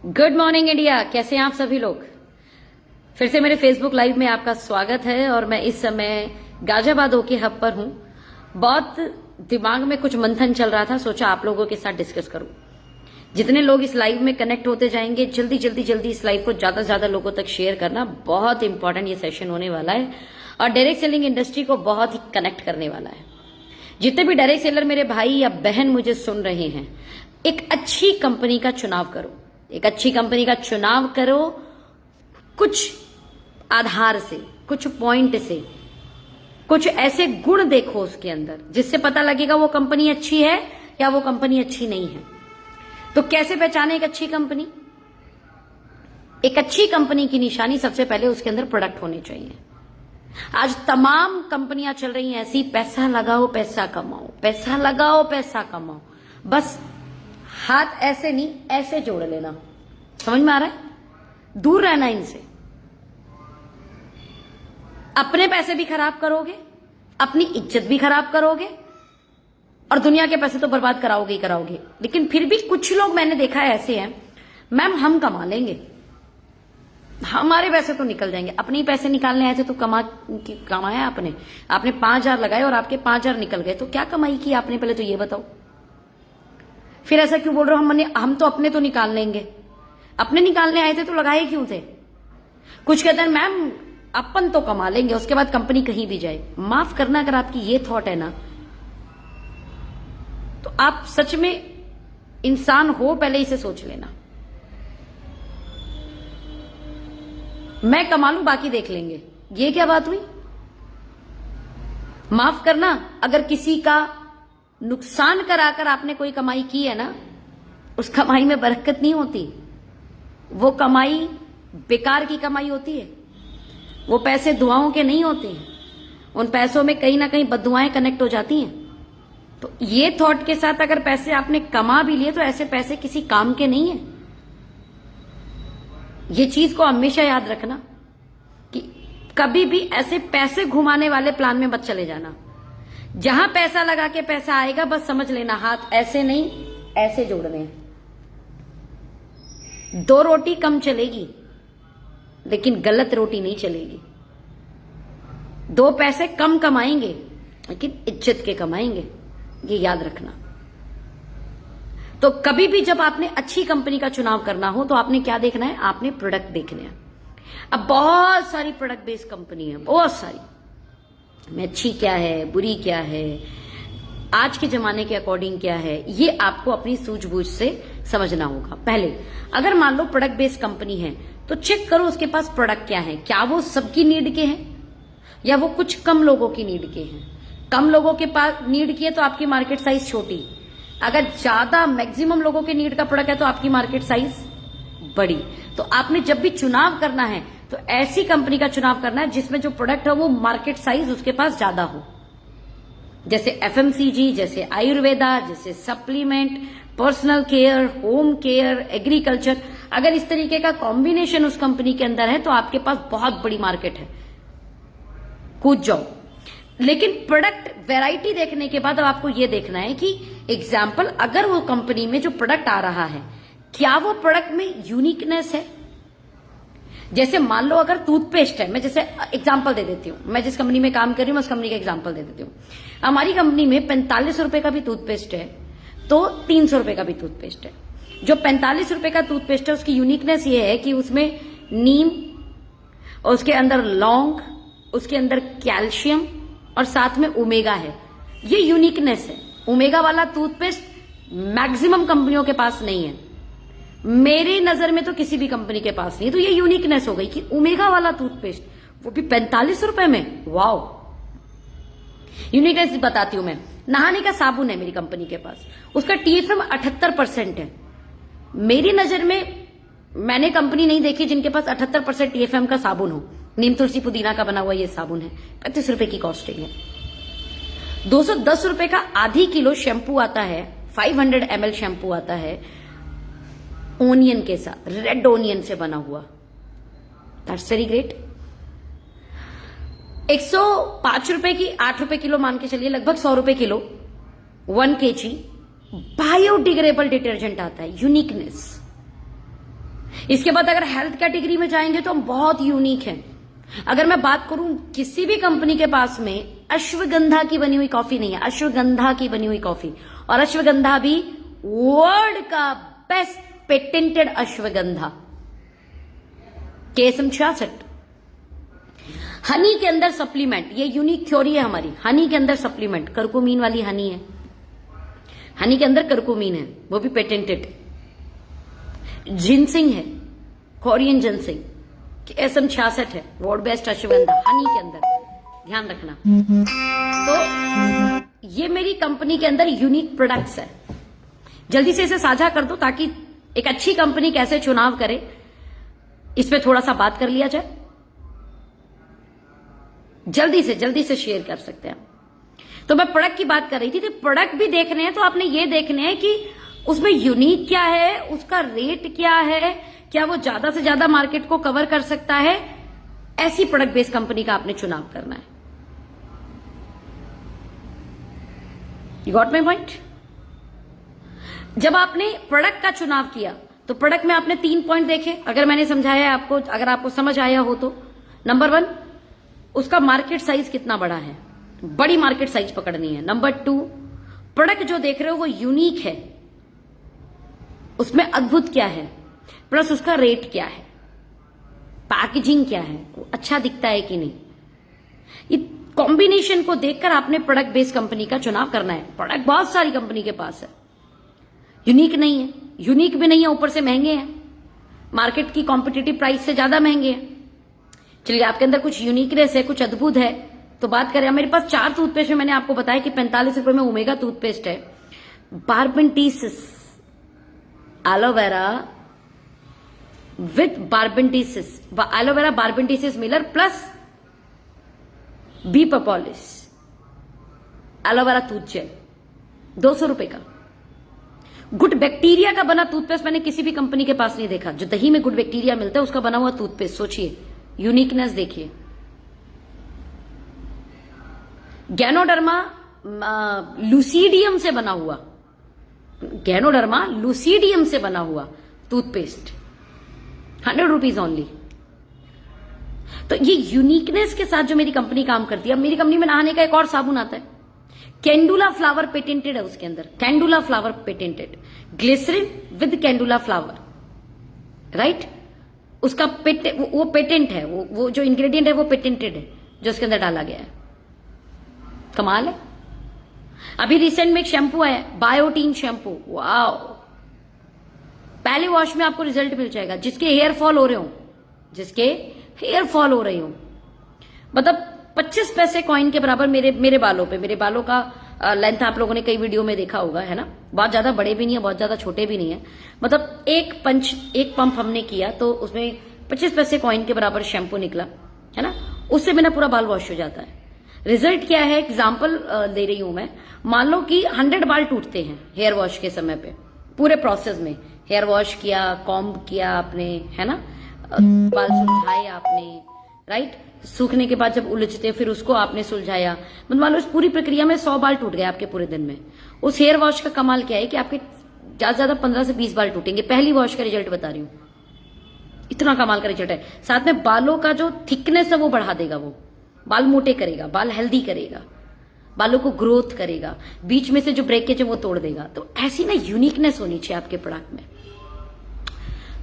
Good morning India. कैसे हैं आप सभी लोग। फिर से मेरे फेसबुक लाइव में आपका स्वागत है और मैं इस समय गाजियाबाद होके हब पर हूं। बहुत दिमाग में कुछ मंथन चल रहा था, सोचा आप लोगों के साथ डिस्कस करूं। जितने लोग इस लाइव में कनेक्ट होते जाएंगे, जल्दी इस लाइव को ज्यादा से ज्यादा लोगों तक शेयर करना। बहुत इंपॉर्टेंट ये सेशन होने वाला है और डायरेक्ट सेलिंग इंडस्ट्री को बहुत ही कनेक्ट करने वाला है। जितने भी डायरेक्ट सेलर मेरे भाई या बहन मुझे सुन रहे हैं, एक अच्छी कंपनी का चुनाव करो। एक अच्छी कंपनी का चुनाव करो कुछ आधार से, कुछ पॉइंट से, कुछ ऐसे गुण देखो उसके अंदर जिससे पता लगेगा वो कंपनी अच्छी है या वो कंपनी अच्छी नहीं है। तो कैसे पहचाने एक अच्छी कंपनी? एक अच्छी कंपनी की निशानी सबसे पहले उसके अंदर प्रोडक्ट होने चाहिए। आज तमाम कंपनियां चल रही हैं ऐसी, पैसा लगाओ पैसा कमाओ, पैसा लगाओ पैसा कमाओ। बस हाथ ऐसे नहीं, ऐसे जोड़ लेना। समझ में आ रहा है? दूर रहना इनसे। अपने पैसे भी खराब करोगे, अपनी इज्जत भी खराब करोगे और दुनिया के पैसे तो बर्बाद कराओगे ही कराओगे। लेकिन फिर भी कुछ लोग मैंने देखा है ऐसे हैं, मैम हम कमा लेंगे, हमारे पैसे तो निकल जाएंगे। अपने ही पैसे निकालने आए थे तो कमाया आपने 5,000 लगाए और आपके 5,000 निकल गए, तो क्या कमाई की आपने? पहले तो ये बताओ। फिर ऐसा क्यों बोल रहे हो हम तो अपने तो निकाल लेंगे? अपने निकालने आए थे तो लगाए क्यों थे? कुछ कहते हैं मैम अपन तो कमा लेंगे, उसके बाद कंपनी कहीं भी जाए। माफ करना, अगर आपकी ये थॉट है ना तो आप सच में इंसान हो, पहले इसे सोच लेना। मैं कमा लूं बाकी देख लेंगे, ये क्या बात हुई? माफ करना, अगर किसी का नुकसान कराकर आपने कोई कमाई की है ना, उस कमाई में बरकत नहीं होती। वो कमाई बेकार की कमाई होती है। वो पैसे दुआओं के नहीं होते हैं। उन पैसों में कहीं ना कहीं बददुआएं कनेक्ट हो जाती हैं। तो ये थॉट के साथ अगर पैसे आपने कमा भी लिए तो ऐसे पैसे किसी काम के नहीं है। ये चीज को हमेशा याद रखना कि कभी भी ऐसे पैसे घुमाने वाले प्लान में मत चले जाना। जहां पैसा लगा के पैसा आएगा, बस समझ लेना हाथ ऐसे नहीं ऐसे जोड़ने हैं। 2 रोटी कम चलेगी लेकिन गलत रोटी नहीं चलेगी। 2 पैसे कम कमाएंगे लेकिन इज्जत के कमाएंगे, ये याद रखना। तो कभी भी जब आपने अच्छी कंपनी का चुनाव करना हो तो आपने क्या देखना है? आपने प्रोडक्ट देखने हैं। अब बहुत सारी प्रोडक्ट बेस्ड कंपनी है, बहुत सारी। में अच्छी क्या है, बुरी क्या है, आज के जमाने के अकॉर्डिंग क्या है, ये आपको अपनी सूझबूझ से समझना होगा। पहले अगर मान लो प्रोडक्ट बेस्ड कंपनी है तो चेक करो उसके पास प्रोडक्ट क्या है। क्या वो सबकी नीड के हैं या वो कुछ कम लोगों की नीड के हैं? कम लोगों के पास नीड की है तो आपकी मार्केट साइज छोटी। अगर ज्यादा मैक्सिमम लोगों के नीड का प्रोडक्ट है तो आपकी मार्केट साइज बड़ी। तो आपने जब भी चुनाव करना है तो ऐसी कंपनी का चुनाव करना है जिसमें जो प्रोडक्ट है वो मार्केट साइज उसके पास ज्यादा हो। जैसे एफएमसीजी, जैसे आयुर्वेदा, जैसे supplement, personal care, home care, agriculture. अगर इस तरीके का कॉम्बिनेशन उस कंपनी के अंदर है तो आपके पास बहुत बड़ी मार्केट है, कूद जाओ। लेकिन प्रोडक्ट वैरायटी देखने के बाद अब आपको यह देखना है कि एग्जाम्पल, अगर वो कंपनी में जो प्रोडक्ट आ रहा है क्या वो प्रोडक्ट में यूनिकनेस है। जैसे मान लो अगर टूथपेस्ट है, मैं जैसे एग्जांपल दे देती हूँ, मैं जिस कंपनी में काम कर रही हूँ उस कंपनी का एग्जांपल दे देती हूँ। हमारी कंपनी में 45 रुपए का भी टूथपेस्ट है तो 300 रुपए का भी टूथपेस्ट है। जो 45 रुपए का टूथपेस्ट है उसकी यूनिकनेस ये है कि उसमें नीम, उसके अंदर लौंग, उसके अंदर कैल्शियम और साथ में ओमेगा है। ये यूनिकनेस है। ओमेगा वाला टूथपेस्ट मैक्सिमम कंपनियों के पास नहीं है, मेरी नजर में तो किसी भी कंपनी के पास नहीं है। तो ये यूनिकनेस हो गई कि ओमेगा वाला टूथपेस्ट, वो भी 45 रुपए में। वाओ, यूनिकनेस बताती हूं मैं। नहाने का साबुन है मेरी कंपनी के पास, उसका TFM 78% है। मेरी नजर में मैंने कंपनी नहीं देखी जिनके पास 78% TFM का साबुन हो। नीम तुलसी पुदीना का बना हुआ ये साबुन है, 35 रुपए की कॉस्टिंग है। 210 रुपए का आधी किलो शैम्पू आता है, 500 ml शैम्पू आता है ओनियन के साथ, रेड ओनियन से बना हुआ। That's very great. 105 रुपए की 8 रुपए किलो मान के चलिए, लगभग 100 रुपए किलो 1 kg बायोडिग्रेडेबल डिटर्जेंट आता है। यूनिकनेस, इसके बाद अगर हेल्थ कैटेगरी में जाएंगे तो हम बहुत यूनिक हैं। अगर मैं बात करूं किसी भी कंपनी के पास में अश्वगंधा की बनी हुई कॉफी नहीं है, अश्वगंधा की बनी हुई कॉफी, और अश्वगंधा भी वर्ल्ड का best patented ashwagandha KSM 66। Honey के अंदर सप्लीमेंट, ये यूनिक थ्योरी है हमारी। हनी के अंदर सप्लीमेंट, करकुमीन वाली हनी है, हनी के अंदर करकुमीन है, वो भी पेटेंटेड। जिनसिंग है, कोरियन जिनसिंग, KSM 66 है, वर्ल्ड बेस्ट अश्वगंधा हनी के अंदर, ध्यान रखना। तो ये मेरी कंपनी के अंदर यूनिक प्रोडक्ट्स है। जल्दी से इसे साझा कर दो ताकि एक अच्छी कंपनी कैसे चुनाव करे इस पे थोड़ा सा बात कर लिया जाए। जल्दी से शेयर कर सकते हैं। तो मैं प्रोडक्ट की बात कर रही थी, तो प्रोडक्ट भी देखने हैं तो आपने ये देखने हैं कि उसमें यूनिक क्या है, उसका रेट क्या है, क्या वो ज्यादा से ज्यादा मार्केट को कवर कर सकता है। ऐसी प्रोडक्ट बेस्ड कंपनी का आपने चुनाव करना है। You got my point. जब आपने प्रोडक्ट का चुनाव किया तो प्रोडक्ट में आपने 3 पॉइंट देखे, अगर मैंने समझाया आपको, अगर आपको समझ आया हो तो। नंबर 1, उसका मार्केट साइज कितना बड़ा है, बड़ी मार्केट साइज पकड़नी है। नंबर 2, प्रोडक्ट जो देख रहे हो वो यूनिक है, उसमें अद्भुत क्या है, प्लस उसका रेट क्या है, पैकेजिंग क्या है, वो अच्छा दिखता है कि नहीं। ये कॉम्बिनेशन को देखकर आपने प्रोडक्ट बेस्ड कंपनी का चुनाव करना है। प्रोडक्ट बहुत सारी कंपनी के पास है, यूनिक नहीं है, यूनिक भी नहीं है, ऊपर से महंगे हैं, मार्केट की कॉम्पिटिटिव प्राइस से ज्यादा महंगे हैं। चलिए आपके अंदर कुछ यूनिकनेस है, कुछ अद्भुत है, तो बात करें। मेरे पास 4 टूथपेस्ट है, मैंने आपको बताया कि 45 रुपए में ओमेगा टूथपेस्ट है, barbadensis aloe vera with barbadensis, aloe vera barbadensis miller plus bee propolis aloe vera tooth gel, 200 रुपए का। गुड बैक्टीरिया का बना टूथपेस्ट मैंने किसी भी कंपनी के पास नहीं देखा। जो दही में गुड बैक्टीरिया मिलता है उसका बना हुआ टूथपेस्ट, सोचिए, यूनिकनेस देखिए। गैनोडर्मा लूसीडियम से बना हुआ, गैनोडर्मा लूसीडियम से बना हुआ टूथपेस्ट, 100 रुपीज ओनली। तो ये यूनिकनेस के साथ जो मेरी कंपनी काम करती है। अब मेरी कंपनी में नहाने का एक और साबुन आता है, कैंडुला फ्लावर पेटेंटेड है, उसके अंदर calendula flower patented, glycerine with calendula flower, right. उसका वो पेटेंट है, वो जो इंग्रेडिएंट है वो पेटेंटेड है जो उसके अंदर डाला गया है। कमाल है। अभी रिसेंट में एक शैम्पू आया, बायोटीन शैम्पू, वाओ, पहले वॉश में आपको रिजल्ट मिल जाएगा। जिसके हेयर फॉल हो रहे हो, जिसके हेयर फॉल हो रही हो, मतलब 25 पैसे कॉइन के बराबर मेरे बालों पे, मेरे बालों का लेंथ आप लोगों ने कई वीडियो में देखा होगा, है ना। बहुत ज्यादा बड़े भी नहीं है, बहुत ज्यादा छोटे भी नहीं है, मतलब एक पंप हमने किया तो उसमें 25 पैसे कॉइन के बराबर शैम्पू निकला, है ना। उससे मेरा पूरा बाल वॉश हो जाता है। रिजल्ट क्या है, एग्जाम्पल दे रही हूं मैं। मान लो कि 100 बाल टूटते हैं हेयर वॉश के समय पे, पूरे प्रोसेस में हेयर वॉश किया, कॉम्ब किया आपने, है ना, बाल सुलझाए आपने, राइट। सूखने के बाद जब उलझते फिर उसको आपने सुलझाया, मतलब मान लो इस पूरी प्रक्रिया में 100 बाल टूट गए आपके पूरे दिन में। उस हेयर वॉश का कमाल क्या है कि आपके ज्यादा ज्यादा 15 से 20 बाल टूटेंगे। पहली वॉश का रिजल्ट बता रही हूं, इतना कमाल का रिजल्ट है। साथ में बालों का जो थिकनेस है वो बढ़ा देगा, वो बाल मोटे करेगा, बाल हेल्दी करेगा, बालों को ग्रोथ करेगा, बीच में से जो ब्रेकेज है वो तोड़ देगा। तो ऐसी ना यूनिकनेस होनी चाहिए आपके प्रोडक्ट में।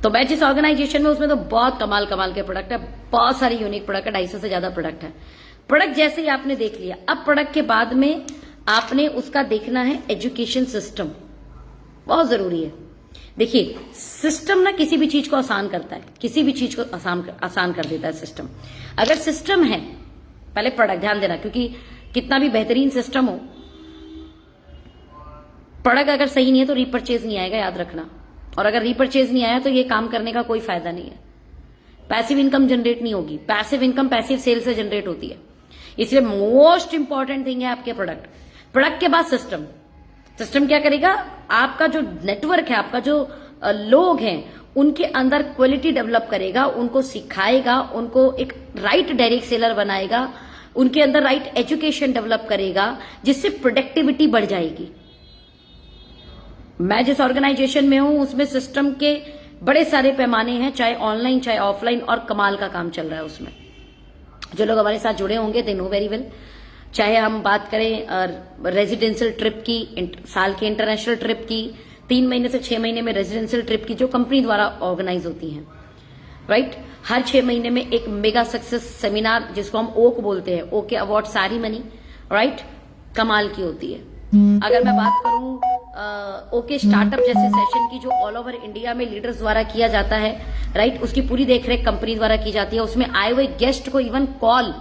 तो मैं जिस ऑर्गेनाइजेशन में, उसमें तो बहुत कमाल के प्रोडक्ट है, बहुत सारी यूनिक प्रोडक्ट है, 250 से ज्यादा प्रोडक्ट है। प्रोडक्ट जैसे ही आपने देख लिया, अब प्रोडक्ट के बाद में आपने उसका देखना है एजुकेशन सिस्टम, बहुत जरूरी है। देखिए सिस्टम ना किसी भी चीज को आसान करता है, किसी भी चीज को आसान कर देता है सिस्टम। अगर सिस्टम है, पहले प्रोडक्ट ध्यान देना, क्योंकि कितना भी बेहतरीन सिस्टम हो, प्रोडक्ट अगर सही नहीं है तो रीपरचेज नहीं आएगा, याद रखना। और अगर रीपरचेज नहीं आया तो ये काम करने का कोई फायदा नहीं है, पैसिव इनकम जनरेट नहीं होगी। पैसिव इनकम पैसिव सेल से जनरेट होती है। इसलिए मोस्ट इंपॉर्टेंट थिंग है आपके प्रोडक्ट के बाद सिस्टम। सिस्टम क्या करेगा, आपका जो नेटवर्क है, आपका जो लोग हैं, उनके अंदर क्वालिटी डेवलप करेगा, उनको सिखाएगा, उनको एक राइट डायरेक्ट सेलर बनाएगा, उनके अंदर राइट एजुकेशन डेवलप करेगा, जिससे प्रोडक्टिविटी बढ़ जाएगी। मैं जिस ऑर्गेनाइजेशन में हूं उसमें सिस्टम के बड़े सारे पैमाने हैं, चाहे ऑनलाइन चाहे ऑफलाइन, और कमाल का काम चल रहा है उसमें। जो लोग हमारे साथ जुड़े होंगे दे नो वेरी वेल। चाहे हम बात करें रेजिडेंशियल ट्रिप की, साल की इंटरनेशनल ट्रिप की, 3 महीने से 6 महीने में रेजिडेंशियल ट्रिप की, जो कंपनी द्वारा ऑर्गेनाइज होती हैं, राइट। हर 6 महीने में एक मेगा सक्सेस सेमिनार, जिसको हम ओक बोलते हैं, ओके अवार्ड सेरेमनी, राइट, कमाल की होती है। अगर मैं बात करूं ओके स्टार्टअप जैसे सेशन की, जो ऑल ओवर इंडिया में लीडर्स द्वारा किया जाता है, राइट, उसकी पूरी देखरेख कंपनी द्वारा की जाती है। उसमें आए हुए गेस्ट को इवन कॉल,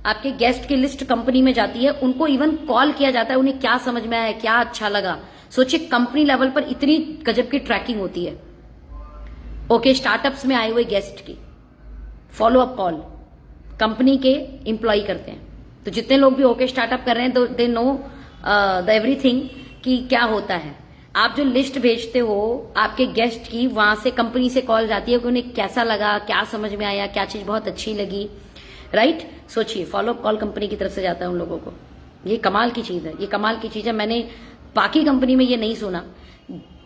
आपके गेस्ट की लिस्ट कंपनी में जाती है, उनको इवन कॉल किया जाता है, उन्हें क्या समझ में आया, क्या अच्छा लगा। सोचिए कंपनी लेवल पर इतनी गजब की ट्रैकिंग होती है ओके स्टार्टअप्स में आए हुए गेस्ट की। फॉलो अप कॉल कंपनी के एम्प्लॉय करते हैं। तो जितने लोग भी ओके स्टार्टअप कर रहे हैं, दे नो द एवरीथिंग कि क्या होता है। आप जो लिस्ट भेजते हो आपके गेस्ट की, वहां से कंपनी से कॉल जाती है कि उन्हें कैसा लगा, क्या समझ में आया, क्या चीज बहुत अच्छी लगी, राइट। सोचिए फॉलो अप कॉल कंपनी की तरफ से जाता है उन लोगों को। ये कमाल की चीज है, ये कमाल की चीज है। मैंने बाकी कंपनी में ये नहीं सुना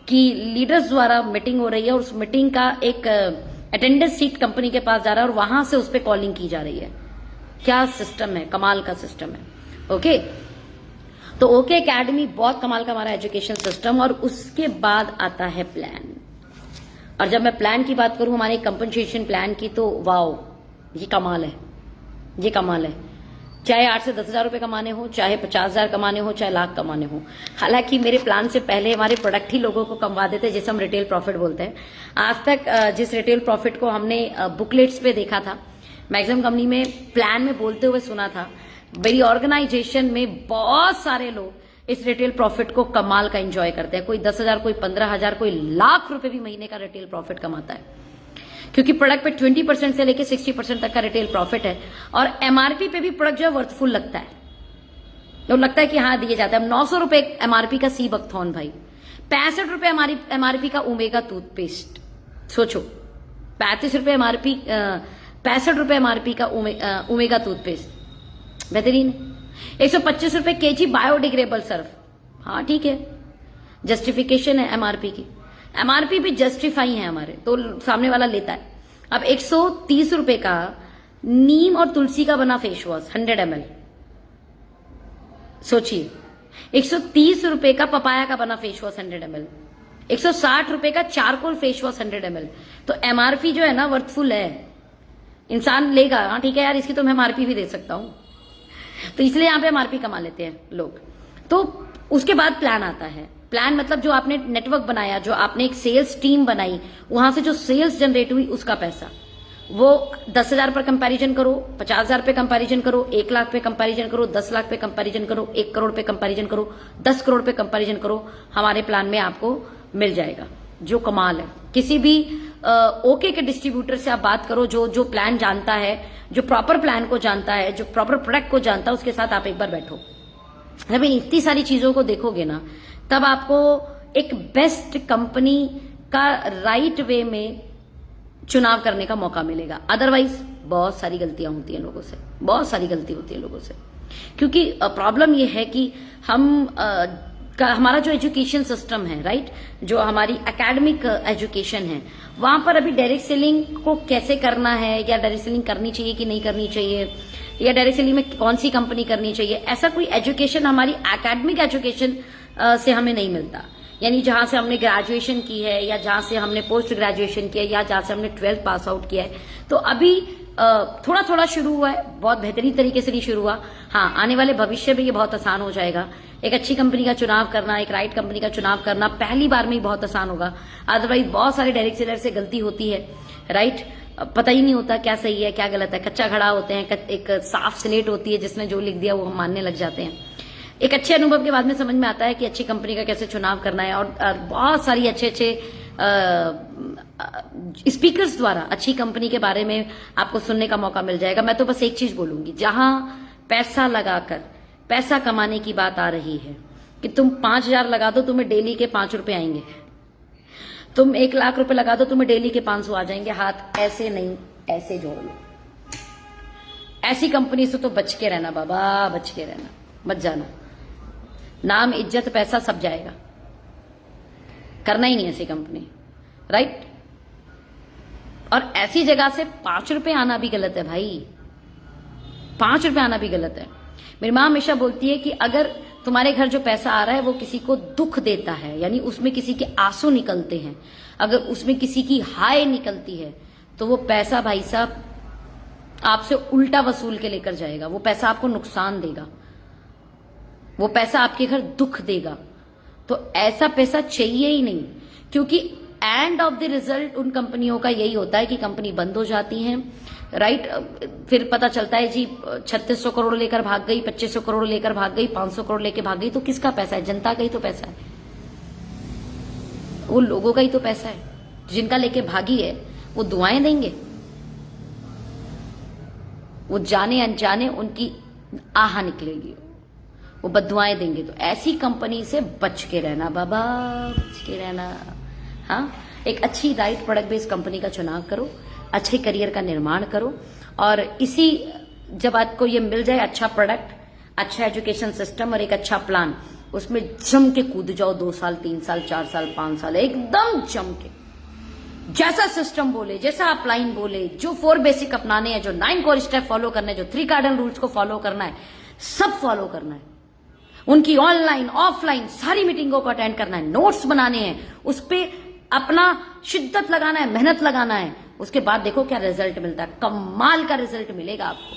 कि लीडर्स द्वारा मीटिंग हो रही है और उस मीटिंग का एक अटेंडेंस सीट कंपनी के पास जा रहा है और वहां से उस पर कॉलिंग की जा रही है। क्या सिस्टम है, कमाल का सिस्टम है। ओके, तो ओके एकेडमी बहुत कमाल का हमारा एजुकेशन सिस्टम। और उसके बाद आता है प्लान। और जब मैं प्लान की बात करूं हमारे कंपनसेशन प्लान की, तो वाओ, ये कमाल है, ये कमाल है। चाहे 8 से 10 हजार रुपए कमाने हो, चाहे 50,000 कमाने हो, चाहे लाख कमाने हो। हालांकि मेरे प्लान से पहले हमारे प्रोडक्ट ही लोगों को कमवा देते हैं, जिसे हम रिटेल प्रॉफिट बोलते हैं। आज तक जिस रिटेल प्रॉफिट को हमने बुकलेट्स पे देखा था, मैक्सिमम कंपनी में प्लान में बोलते हुए सुना था, मेरी ऑर्गेनाइजेशन में बहुत सारे लोग इस रिटेल प्रॉफिट को कमाल का एंजॉय करते हैं। कोई 10,000, कोई 15,000, कोई लाख रुपए भी महीने का रिटेल प्रॉफिट कमाता है, क्योंकि प्रोडक्ट पे 20% से लेके 60% तक का रिटेल प्रॉफिट है। और एमआरपी पे भी प्रोडक्ट जो है वर्थफुल लगता है, तो लगता है कि हाँ दिए जाते हैं। 900 रुपए एमआरपी का सी बकथॉन भाई, 65 रुपए हमारी एमआरपी का ओमेगा टूथपेस्ट। सोचो 35 रुपए एमआरपी, 65 रुपए एमआरपी का ओमेगा टूथपेस्ट, बेहतरीन। 125 रुपए केजी बायोडिग्रेडेबल सर्फ, हाँ ठीक है, जस्टिफिकेशन है एमआरपी की, एमआरपी भी जस्टिफाई है हमारे, तो सामने वाला लेता है। अब 130 रुपए का नीम और तुलसी का बना फेस वॉश 100 ml, सोचिए 130 रुपए का पपाया का बना फेस वॉश 100 ml, 160 रुपए का चारकोल फेस वॉश 100 ml। तो एमआरपी जो है ना वर्थफुल है, इंसान लेगा, हाँ ठीक है यार इसकी तो मैं एमआरपी भी दे सकता हूं, तो इसलिए यहां पे एमआरपी कमा लेते हैं लोग। तो उसके बाद प्लान आता है। प्लान मतलब जो आपने नेटवर्क बनाया, जो आपने एक सेल्स टीम बनाई, वहां से जो सेल्स जनरेट हुई उसका पैसा, वो 10,000 पर कंपैरिजन करो, 50,000 पे कंपैरिजन करो, 1 लाख पे कंपैरिजन करो, 10 लाख पे कंपैरिजन करो, 1 करोड़ पे कंपैरिजन करो, 10 करोड़ पे कंपैरिजन करो, हमारे प्लान में आपको मिल जाएगा। जो कमाल है, किसी भी ओके के डिस्ट्रीब्यूटर से आप बात करो, जो प्लान जानता है, जो प्रॉपर प्लान को जानता है, जो प्रॉपर प्रोडक्ट को जानता है, उसके साथ आप एक बार बैठो। जब इन इतनी सारी चीजों को देखोगे ना, तब आपको एक बेस्ट कंपनी का राइट वे में चुनाव करने का मौका मिलेगा। अदरवाइज बहुत सारी गलतियां होती हैं लोगों से, बहुत सारी गलती होती है लोगों से, क्योंकि प्रॉब्लम यह है कि हमारा जो एजुकेशन सिस्टम है, राइट, जो हमारी एकेडमिक एजुकेशन है, वहां पर अभी डायरेक्ट सेलिंग को कैसे करना है, या डायरेक्ट सेलिंग करनी चाहिए कि नहीं करनी चाहिए, या डायरेक्ट सेलिंग में कौन सी कंपनी करनी चाहिए, ऐसा कोई एजुकेशन हमारी एकेडमिक एजुकेशन से हमें नहीं मिलता। यानी जहां से हमने ग्रेजुएशन की है, या जहां से हमने पोस्ट ग्रेजुएशन किया है, या जहां से हमने 12th पास आउट किया है, तो अभी थोड़ा थोड़ा शुरू हुआ है, बहुत बेहतरीन तरीके से नहीं शुरू हुआ। हाँ, आने वाले भविष्य में ये बहुत आसान हो जाएगा। एक अच्छी कंपनी का चुनाव करना, एक राइट कंपनी का चुनाव करना पहली बार में ही बहुत आसान होगा। अदरवाइज बहुत सारे डायरेक्ट सेलर से गलती होती है, राइट, पता ही नहीं होता क्या सही है क्या गलत है, कच्चा खड़ा होते हैं, एक साफ स्लेट होती है जिसने जो लिख दिया वो हम मानने लग जाते हैं। एक अच्छे अनुभव के बाद में समझ में आता है कि अच्छी कंपनी का कैसे चुनाव करना है, और बहुत सारी अच्छे स्पीकर्स द्वारा अच्छी कंपनी के बारे में आपको सुनने का मौका मिल जाएगा। मैं तो बस एक चीज बोलूंगी, जहां पैसा लगाकर पैसा कमाने की बात आ रही है कि तुम 5,000 लगा दो तुम्हें डेली के 5 रुपए आएंगे, तुम 1 लाख रुपए लगा दो तुम्हें डेली के 500 आ जाएंगे, हाथ ऐसे नहीं ऐसे जोड़ लो। ऐसी कंपनी से तो बच के रहना बाबा, बच के रहना, मत जाना। नाम, इज्जत, पैसा सब जाएगा, करना ही नहीं ऐसी कंपनी, राइट। और ऐसी जगह से 5 रुपए आना भी गलत है भाई, 5 रुपए आना भी गलत है। मेरी माँ हमेशा बोलती है कि अगर तुम्हारे घर जो पैसा आ रहा है वो किसी को दुख देता है, यानी उसमें किसी के आंसू निकलते हैं, अगर उसमें किसी की हाय निकलती है, तो वो पैसा भाई साहब आपसे उल्टा वसूल के लेकर जाएगा, वो पैसा आपको नुकसान देगा, वो पैसा आपके घर दुख देगा। तो ऐसा पैसा चाहिए ही नहीं, क्योंकि एंड ऑफ द रिजल्ट उन कंपनियों का यही होता है कि कंपनी बंद हो जाती है, राइट। फिर पता चलता है जी 3600 करोड़ लेकर भाग गई, 2500 करोड़ लेकर भाग गई, 500 करोड़ लेकर भाग गई। तो किसका पैसा है? जनता का ही तो पैसा है, वो लोगों का ही तो पैसा है। जिनका लेके भागी है वो दुआएं देंगे, वो जाने अनजाने उनकी आह निकलेगी, वो बददुआएं देंगे। तो ऐसी कंपनी से बच के रहना बाबा, बच के रहना। हाँ, एक अच्छी राइट प्रोडक्ट बेस्ड कंपनी का चुनाव करो, अच्छे करियर का निर्माण करो, और इसी जब आपको ये मिल जाए अच्छा प्रोडक्ट, अच्छा एजुकेशन सिस्टम और एक अच्छा प्लान, उसमें जम के कूद जाओ। 2 साल 3 साल 4 साल 5 साल एकदम जम के, जैसा सिस्टम बोले, जैसा अपलाइन बोले, जो 4 बेसिक अपनाने हैं, जो 9 कोर स्टेप फॉलो करने हैं, जो 3 कार्डिनल रूल्स को फॉलो करना है, सब फॉलो करना है। उनकी ऑनलाइन ऑफलाइन सारी मीटिंगों को अटेंड करना है, नोट्स बनाने हैं, उस पर अपना शिद्दत लगाना है, मेहनत लगाना है। उसके बाद देखो क्या रिजल्ट मिलता है, कमाल का रिजल्ट मिलेगा आपको,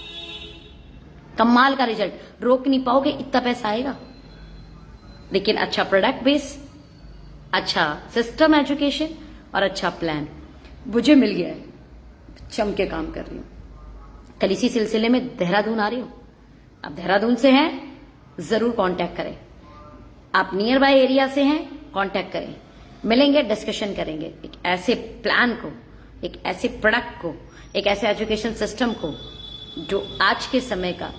कमाल का रिजल्ट। रोक नहीं पाओगे, इतना पैसा आएगा। लेकिन अच्छा प्रोडक्ट बेस, अच्छा सिस्टम एजुकेशन और अच्छा प्लान मुझे मिल गया है, जम के काम कर रही हूं। कल इसी सिलसिले में देहरादून आ रही हूं, आप देहरादून से हैं जरूर कांटेक्ट करें, आप नियर बाय एरिया से हैं कांटेक्ट करें, मिलेंगे, डिस्कशन करेंगे एक ऐसे प्लान को, एक ऐसे प्रोडक्ट को, एक ऐसे एजुकेशन सिस्टम को जो आज के समय का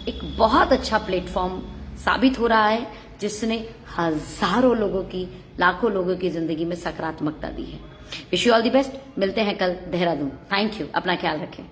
एक बहुत अच्छा प्लेटफॉर्म साबित हो रहा है, जिसने हजारों लोगों की, लाखों लोगों की जिंदगी में सकारात्मकता दी है। Wish you all the best, मिलते हैं कल देहरादून। थैंक यू, अपना ख्याल रखें।